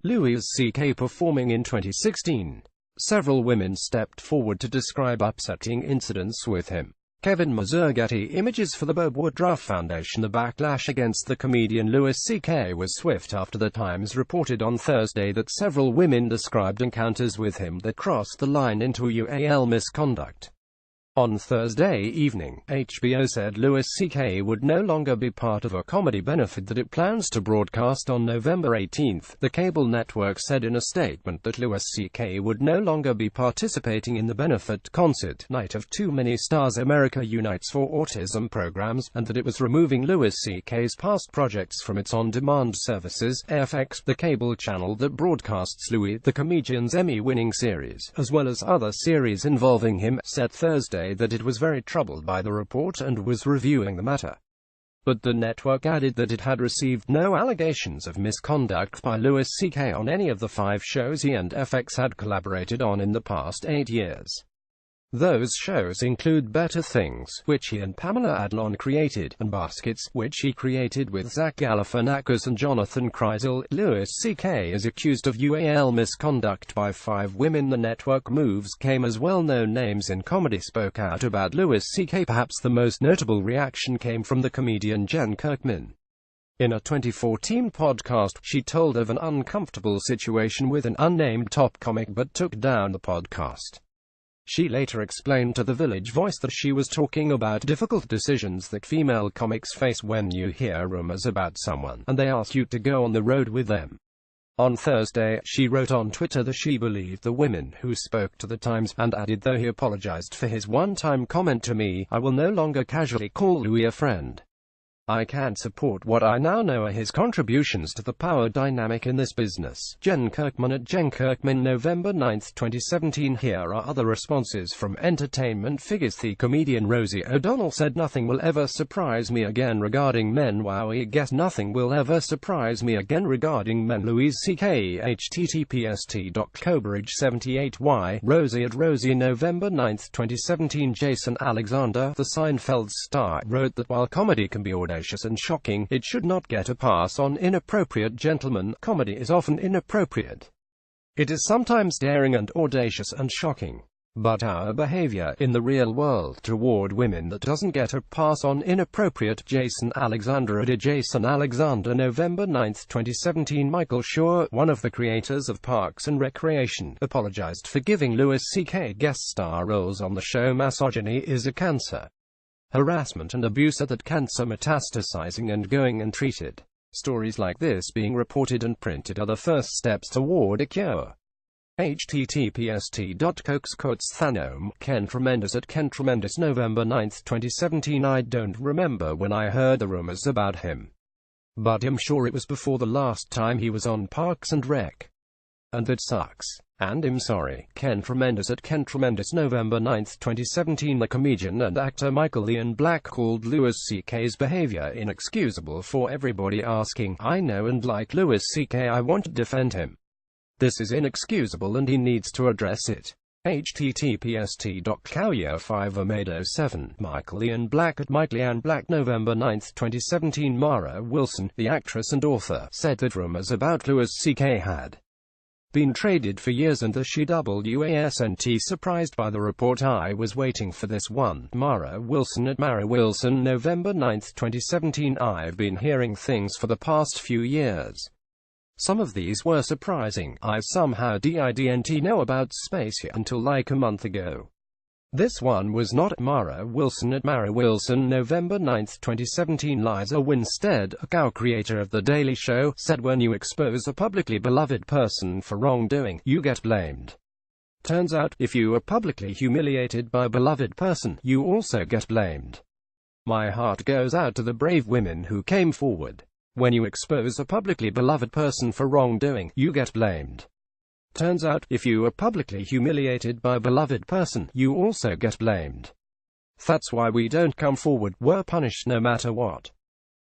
Louis C.K. performing in 2016. Several women stepped forward to describe upsetting incidents with him. Kevin Mazurgetti. Images for the Bob Woodruff Foundation. The backlash against the comedian Louis C.K. was swift after the Times reported on Thursday that several women described encounters with him that crossed the line into UAL misconduct. On Thursday evening, HBO said Louis C.K. would no longer be part of a comedy benefit that it plans to broadcast on November 18. The cable network said in a statement that Louis C.K. would no longer be participating in the benefit concert, Night of Too Many Stars America Unites for Autism programs, and that it was removing Louis C.K.'s past projects from its on-demand services, FX, the cable channel that broadcasts Louis the comedian's Emmy-winning series, as well as other series involving him, said Thursday that it was very troubled by the report and was reviewing the matter. But the network added that it had received no allegations of misconduct by Louis C.K. on any of the 5 shows he and FX had collaborated on in the past 8 years. Those shows include Better Things, which he and Pamela Adlon created, and Baskets, which he created with Zach Galifianakis and Jonathan Kryzal. Louis C.K. is accused of UAL misconduct by 5 women. The network moves came as well-known names in comedy spoke out about Louis C.K. Perhaps the most notable reaction came from the comedian Jen Kirkman. In a 2014 podcast, she told of an uncomfortable situation with an unnamed top comic but took down the podcast. She later explained to The Village Voice that she was talking about difficult decisions that female comics face when you hear rumors about someone, and they ask you to go on the road with them. On Thursday, she wrote on Twitter that she believed the women who spoke to the Times, and added, though he apologized for his one-time comment to me, I will no longer casually call Louis a friend. I can't support what I now know are his contributions to the power dynamic in this business. Jen Kirkman at Jen Kirkman, November 9, 2017. Here are other responses from entertainment figures. The comedian Rosie O'Donnell said nothing will ever surprise me again regarding men. Wow, I guess nothing will ever surprise me again regarding men. Louis C.K. https://t.cobridge78y. Rosie at Rosie, November 9, 2017. Jason Alexander, the Seinfeld star, wrote that while comedy can be audacious and shocking, it should not get a pass on inappropriate. Gentlemen, comedy is often inappropriate. It is sometimes daring and audacious and shocking. But our behavior in the real world toward women that doesn't get a pass on inappropriate. Jason Alexander at Jason Alexander, November 9, 2017. Michael Schur, one of the creators of Parks and Recreation, apologized for giving Louis C.K. guest star roles on the show. Misogyny is a cancer. Harassment and abuse are that cancer metastasizing and going untreated. Stories like this being reported and printed are the first steps toward a cure. https://t.coxcoatsThanom. Ken Tremendous at Ken Tremendous, November 9, 2017. I don't remember when I heard the rumors about him, but I'm sure it was before the last time he was on Parks and Rec. And that sucks. And I'm sorry. Ken Tremendous at Ken Tremendous, November 9, 2017. The comedian and actor Michael Ian Black called Louis C.K.'s behavior inexcusable. For everybody asking, I know and like Louis C.K. I want to defend him. This is inexcusable and he needs to address it. https://t.cowyer5amado7. Michael Ian Black at Michael Ian Black, November 9, 2017. Mara Wilson, the actress and author, said that rumors about Louis C.K. had been traded for years and the SHE surprised by the report. I was waiting for this one. Mara Wilson at Mara Wilson, November 9, 2017. I've been hearing things for the past few years. Some of these were surprising. I somehow didn't know about Spacey until like a month ago. This one was not. Mara Wilson at Mara Wilson, November 9, 2017. Liza Winstead, a co-creator of The Daily Show, said when you expose a publicly beloved person for wrongdoing, you get blamed. Turns out, if you are publicly humiliated by a beloved person, you also get blamed. My heart goes out to the brave women who came forward. When you expose a publicly beloved person for wrongdoing, you get blamed. Turns out, if you are publicly humiliated by a beloved person, you also get blamed. That's why we don't come forward. We're punished no matter what.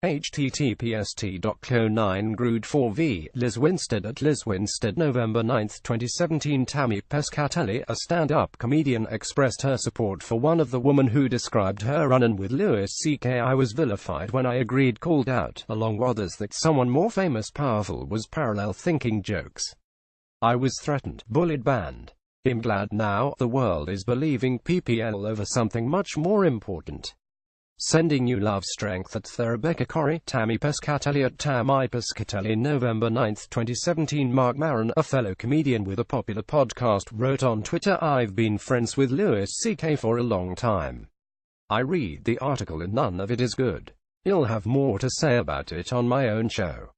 https://co9grood4v Liz Winstead at Liz Winstead November 9, 2017 Tammy Pescatelli, a stand-up comedian, expressed her support for one of the woman who described her run-in with Louis C.K. I was vilified when I agreed, called out, along with others, that someone more famous powerful was parallel thinking jokes. I was threatened, bullied, banned. I'm glad now the world is believing PPL over something much more important. Sending you love, strength at Rebecca Corrie, Tammy Pescatelli at Tammy Pescatelli November 9, 2017 Mark Maron, a fellow comedian with a popular podcast, wrote on Twitter, I've been friends with Louis C.K. for a long time. I read the article and none of it is good. I'll have more to say about it on my own show.